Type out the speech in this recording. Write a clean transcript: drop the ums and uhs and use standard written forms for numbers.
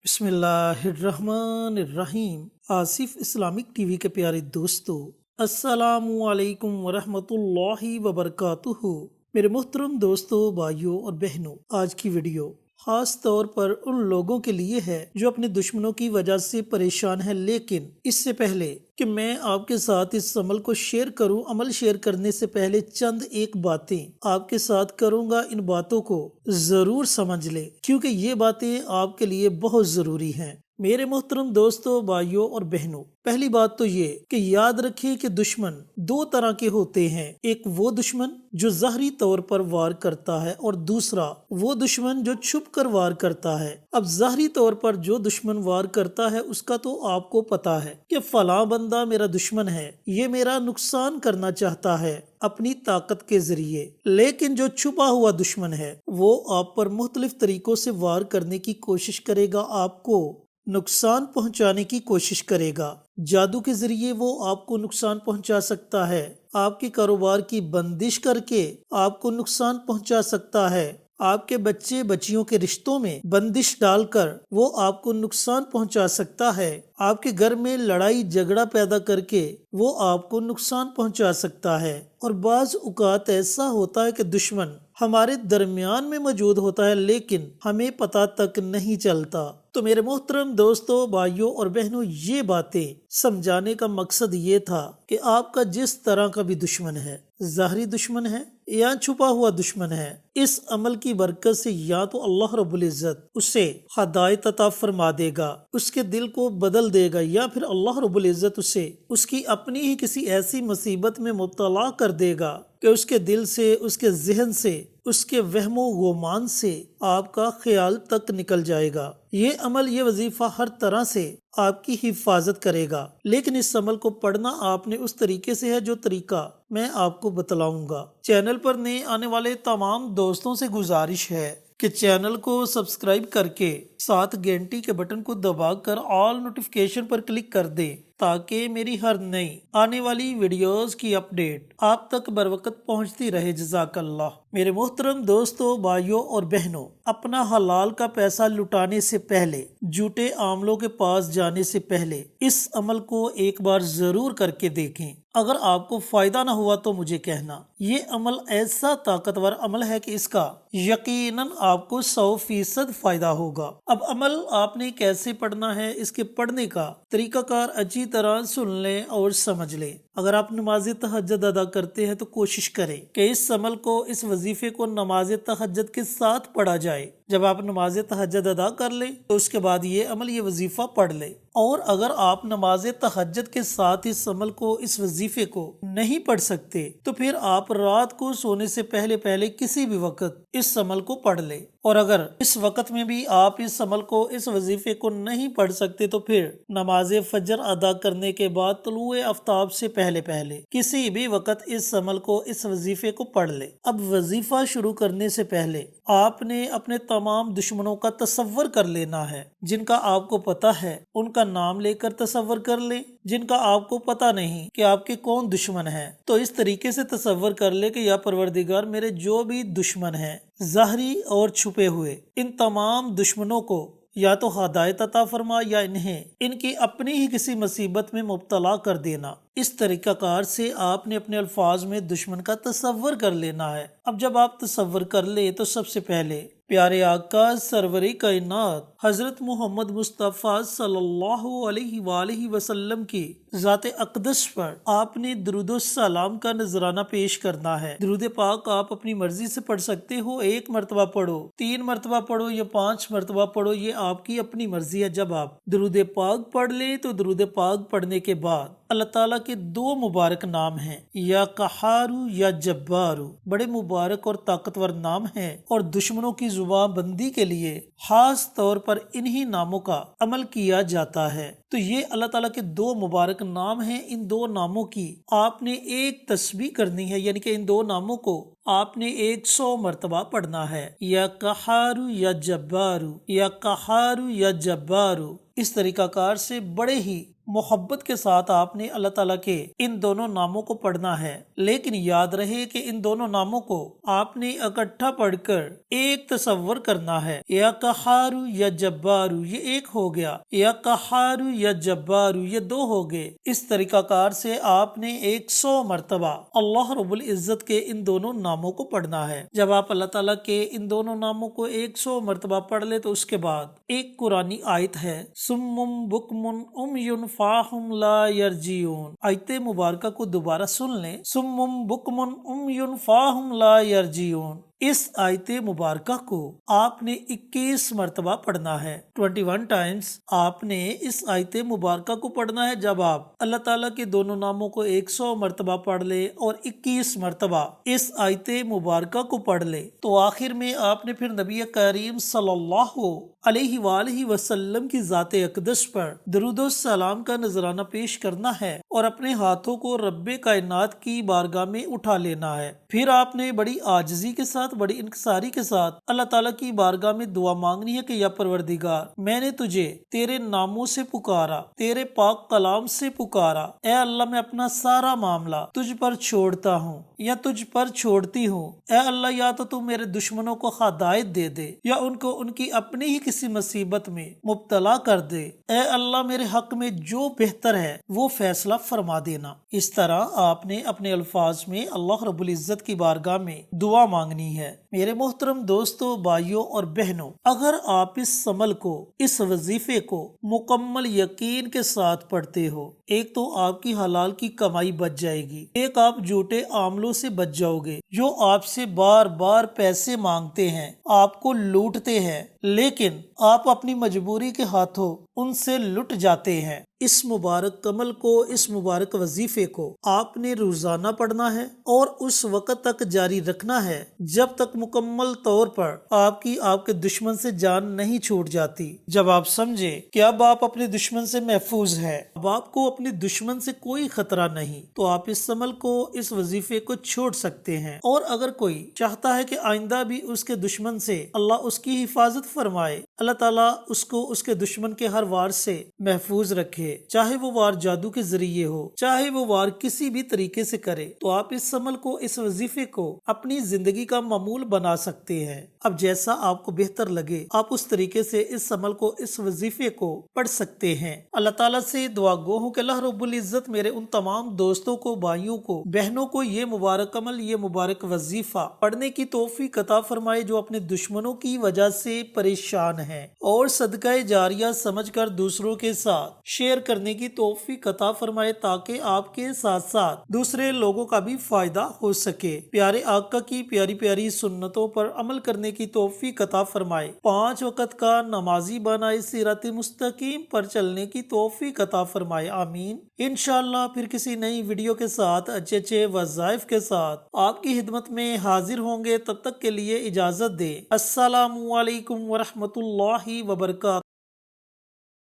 بسم اللہ الرحمن الرحیم۔ آصف اسلامک ٹی وی کے پیارے دوستو، السلام علیکم ورحمۃ اللہ وبرکاتہ۔ میرے محترم دوستو، بھائیوں اور بہنوں، آج کی ویڈیو خاص طور پر ان لوگوں کے لیے ہے جو اپنے دشمنوں کی وجہ سے پریشان ہیں، لیکن اس سے پہلے کہ میں آپ کے ساتھ اس عمل کو شیئر کروں، عمل شیئر کرنے سے پہلے چند ایک باتیں آپ کے ساتھ کروں گا۔ ان باتوں کو ضرور سمجھ لیں کیونکہ یہ باتیں آپ کے لیے بہت ضروری ہیں۔ میرے محترم دوستو، بھائیوں اور بہنوں، پہلی بات تو یہ کہ یاد رکھیں کہ دشمن دو طرح کے ہوتے ہیں۔ ایک وہ دشمن جو ظاہری طور پر وار کرتا ہے، اور دوسرا وہ دشمن جو چھپ کر وار کرتا ہے۔ اب ظاہری طور پر جو دشمن وار کرتا ہے اس کا تو آپ کو پتا ہے کہ فلاں بندہ میرا دشمن ہے، یہ میرا نقصان کرنا چاہتا ہے اپنی طاقت کے ذریعے۔ لیکن جو چھپا ہوا دشمن ہے وہ آپ پر مختلف طریقوں سے وار کرنے کی کوشش کرے گا، آپ کو نقصان پہنچانے کی کوشش کرے گا۔ جادو کے ذریعے وہ آپ کو نقصان پہنچا سکتا ہے، آپ کے کاروبار کی بندش کر کے آپ کو نقصان پہنچا سکتا ہے، آپ کے بچے بچیوں کے رشتوں میں بندش ڈال کر وہ آپ کو نقصان پہنچا سکتا ہے، آپ کے گھر میں لڑائی جھگڑا پیدا کر کے وہ آپ کو نقصان پہنچا سکتا ہے۔ اور بعض اوقات ایسا ہوتا ہے کہ دشمن ہمارے درمیان میں موجود ہوتا ہے لیکن ہمیں پتہ تک نہیں چلتا۔ تو میرے محترم دوستوں، بھائیوں اور بہنوں، یہ باتیں سمجھانے کا مقصد یہ تھا کہ آپ کا جس طرح کا بھی دشمن ہے، ظاہری دشمن ہے یا چھپا ہوا دشمن ہے، اس عمل کی برکت سے یا تو اللہ رب العزت اسے ہدایت عطا فرما دے گا، اس کے دل کو بدل دے گا، یا پھر اللہ رب العزت اسے اس کی اپنی ہی کسی ایسی مصیبت میں مبتلا کر دے گا کہ اس کے دل سے، اس کے ذہن سے، اس کے وہم و گمان سے آپ کا خیال تک نکل جائے گا۔ یہ عمل، یہ وظیفہ ہر طرح سے آپ کی حفاظت کرے گا، لیکن اس عمل کو پڑھنا آپ نے اس طریقے سے ہے جو طریقہ میں آپ کو بتلاؤں گا۔ چینل پر نئے آنے والے تمام دوستوں سے گزارش ہے کہ چینل کو سبسکرائب کر کے ساتھ گھنٹی کے بٹن کو دبا کر آل نوٹیفیکیشن پر کلک کر دیں تاکہ میری ہر نئی آنے والی ویڈیوز کی اپڈیٹ آپ تک بر وقت پہنچتی رہے۔ جزاک اللہ۔ میرے محترم دوستوں، بھائیوں اور بہنوں، اپنا حلال کا پیسہ لٹانے سے پہلے، جھوٹے عاملوں کے پاس جانے سے پہلے اس عمل کو ایک بار ضرور کر کے دیکھیں۔ اگر آپ کو فائدہ نہ ہوا تو مجھے کہنا۔ یہ عمل ایسا طاقتور عمل ہے کہ اس کا یقیناً آپ کو 100% فائدہ ہوگا۔ اب عمل آپ نے کیسے پڑھنا ہے، اس کے پڑھنے کا طریقہ کار اچھی طرح سن لیں اور سمجھ لیں۔ اگر آپ نماز تہجد ادا کرتے ہیں تو کوشش کریں کہ اس عمل کو، اس وظیفے کو نماز تہجد کے ساتھ پڑھا جائے۔ جب آپ نماز تہجد ادا کر لیں تو اس کے بعد یہ عمل، یہ وظیفہ پڑھ لیں۔ اور اگر آپ نماز تہجد کے ساتھ اس عمل کو، اس وظیفے کو نہیں پڑھ سکتے تو پھر آپ رات کو سونے سے پہلے کسی بھی وقت اس عمل کو پڑھ لیں۔ اور اگر اس وقت میں بھی آپ اس عمل کو، اس وظیفے کو نہیں پڑھ سکتے تو پھر نماز فجر ادا کرنے کے بعد طلوع آفتاب سے پہلے کسی بھی وقت اس عمل کو، اس وظیفے کو پڑھ لیں۔ اب وظیفہ شروع کرنے سے پہلے آپ نے اپنے تمام دشمنوں کا تصور کر لینا ہے۔ جن کا آپ کو پتا ہے ان کا نام لے کر تصور کر لیں، جن کا آپ کو پتا نہیں کہ آپ کے کون دشمن ہیں تو اس طریقے سے تصور کر لے کہ یا پروردگار، میرے جو بھی دشمن ہیں ظاہری اور چھپے ہوئے، ان تمام دشمنوں کو یا تو ہدایت عطا فرما یا انہیں ان کی اپنی ہی کسی مصیبت میں مبتلا کر دینا۔ اس طریقہ کار سے آپ نے اپنے الفاظ میں دشمن کا تصور کر لینا ہے۔ اب جب آپ تصور کر لیں تو سب سے پہلے پیارے آقا سرور کائنات حضرت محمد مصطفیٰ صلی اللہ علیہ وآلہ وسلم کی ذات اقدس پر آپ نے درود و سلام کا نذرانہ پیش کرنا ہے۔ درود پاک آپ اپنی مرضی سے پڑھ سکتے ہو، 1 مرتبہ پڑھو، 3 مرتبہ پڑھو یا 5 مرتبہ پڑھو، یہ آپ کی اپنی مرضی ہے۔ جب آپ درود پاک پڑھ لیں تو درود پاک پڑھنے کے بعد اللہ تعالیٰ کے 2 مبارک نام ہیں، یا قہارو یا جبارو، بڑے مبارک اور طاقتور نام ہیں، اور دشمنوں کی زبان بندی کے لیے خاص طور پر انہی ناموں کا عمل کیا جاتا ہے۔ تو یہ اللہ تعالیٰ کے 2 مبارک نام ہیں۔ ان 2 ناموں کی آپ نے ایک تسبیح کرنی ہے، یعنی کہ ان 2 ناموں کو آپ نے 100 مرتبہ پڑھنا ہے، یا قہارو یا جبارو، یا قہارو یا جبارو۔ اس طریقہ کار سے بڑے ہی محبت کے ساتھ آپ نے اللہ تعالیٰ کے ان دونوں ناموں کو پڑھنا ہے، لیکن یاد رہے کہ ان دونوں ناموں کو آپ نے اکٹھا پڑھ کر ایک تصور کرنا ہے۔ یا قہارو یا جبارو یہ ایک ہو گیا، یا قہارو یا جبارو یہ دو ہو گئے۔ اس طریقہ کار سے آپ نے 100 مرتبہ اللہ رب العزت کے ان دونوں ناموں کو پڑھنا ہے۔ جب آپ اللہ تعالیٰ کے ان دونوں ناموں کو 100 مرتبہ پڑھ لے تو اس کے بعد ایک قرآنی آیت ہے، سمم بکمن امیون فاہم لا یرجیون۔ آیت مبارکہ کو دوبارہ سن لیں، سمم بکمن امیون فاہم لا یرجیون۔ اس آیت مبارکہ کو آپ نے 21 مرتبہ پڑھنا ہے، 21 ٹائمز آپ نے اس آیت مبارکہ کو پڑھنا ہے۔ جب آپ اللہ تعالیٰ کے دونوں ناموں کو 100 مرتبہ پڑھ لے اور 21 مرتبہ اس آیت مبارکہ کو پڑھ لے تو آخر میں آپ نے پھر نبی کریم صلی اللہ علیہ وآلہ وسلم کی ذات اقدس پر درود و سلام کا نذرانہ پیش کرنا ہے اور اپنے ہاتھوں کو رب کائنات کی بارگاہ میں اٹھا لینا ہے۔ پھر آپ نے بڑی عاجزی کے ساتھ، بڑی انکساری کے ساتھ اللہ تعالیٰ کی بارگاہ میں دعا مانگنی ہے کہ یا پروردگار، میں نے تجھے تیرے ناموں سے پکارا، تیرے پاک کلام سے پکارا، اے اللہ میں اپنا سارا معاملہ تجھ پر چھوڑتا ہوں یا تجھ پر چھوڑتی ہوں۔ اے اللہ یا تو میرے دشمنوں کو ہدایت دے دے یا ان کو ان کی اپنی ہی کسی مصیبت میں مبتلا کر دے۔ اے اللہ میرے حق میں جو بہتر ہے وہ فیصلہ فرما دینا۔ اس طرح آپ نے اپنے الفاظ میں اللہ رب العزت کی بارگاہ میں دعا مانگنی ہے۔ میرے محترم دوستوں، بھائیوں اور بہنوں، اگر آپ اس عمل کو، اس وظیفے کو مکمل یقین کے ساتھ پڑھتے ہو، ایک تو آپ کی حلال کی کمائی بچ جائے گی، ایک آپ جھوٹے عاملوں سے بچ جاؤ گے جو آپ سے بار بار پیسے مانگتے ہیں، آپ کو لوٹتے ہیں، لیکن آپ اپنی مجبوری کے ہاتھوں ان سے لٹ جاتے ہیں۔ اس مبارک عمل کو، اس مبارک وظیفے کو آپ نے روزانہ پڑھنا ہے اور اس وقت تک جاری رکھنا ہے جب تک مکمل طور پر آپ کے دشمن سے جان نہیں چھوٹ جاتی۔ جب آپ سمجھے کہ اب آپ اپنے دشمن سے محفوظ ہے، اب آپ کو اپنے دشمن سے کوئی خطرہ نہیں، تو آپ اس عمل کو، اس وظیفے کو چھوڑ سکتے ہیں۔ اور اگر کوئی چاہتا ہے کہ آئندہ بھی اس کے دشمن سے اللہ اس کی حفاظت فرمائے، اللہ تعالیٰ اس کو اس کے دشمن کے ہر وار سے محفوظ رکھے، چاہے وہ وار جادو کے ذریعے ہو، چاہے وہ وار کسی بھی طریقے سے کرے، تو آپ اس عمل کو، اس وظیفے کو اپنی زندگی کا معمول بنا سکتے ہیں۔ اب جیسا آپ کو بہتر لگے آپ اس طریقے سے اس عمل کو، اس وظیفے کو پڑھ سکتے ہیں۔ اللہ تعالیٰ سے دعا گو ہوں کہ اللہ رب العزت میرے ان تمام دوستوں کو، بھائیوں کو، بہنوں کو یہ مبارک عمل، یہ مبارک وظیفہ پڑھنے کی توفیق عطا فرمائے جو اپنے دشمنوں کی وجہ سے پریشان ہیں، اور صدقہ جاریہ سمجھ کر دوسروں کے ساتھ شیئر کرنے کی توفیق عطا فرمائے تاکہ آپ کے ساتھ ساتھ دوسرے لوگوں کا بھی فائدہ ہو سکے۔ پیارے آقا کی پیاری پیاری سنتوں پر عمل کرنے کی توفیق عطا فرمائے، 5 وقت کا نمازی بنائے، صراط مستقیم پر چلنے کی توفیق عطا فرمائے، آمین۔ انشاءاللہ پھر کسی نئی ویڈیو کے ساتھ، اچھے وظائف کے ساتھ آپ کی خدمت میں حاضر ہوں گے۔ تب تک کے لیے اجازت دیں۔ السلام علیکم ورحمۃ اللہ وبرکاتہ۔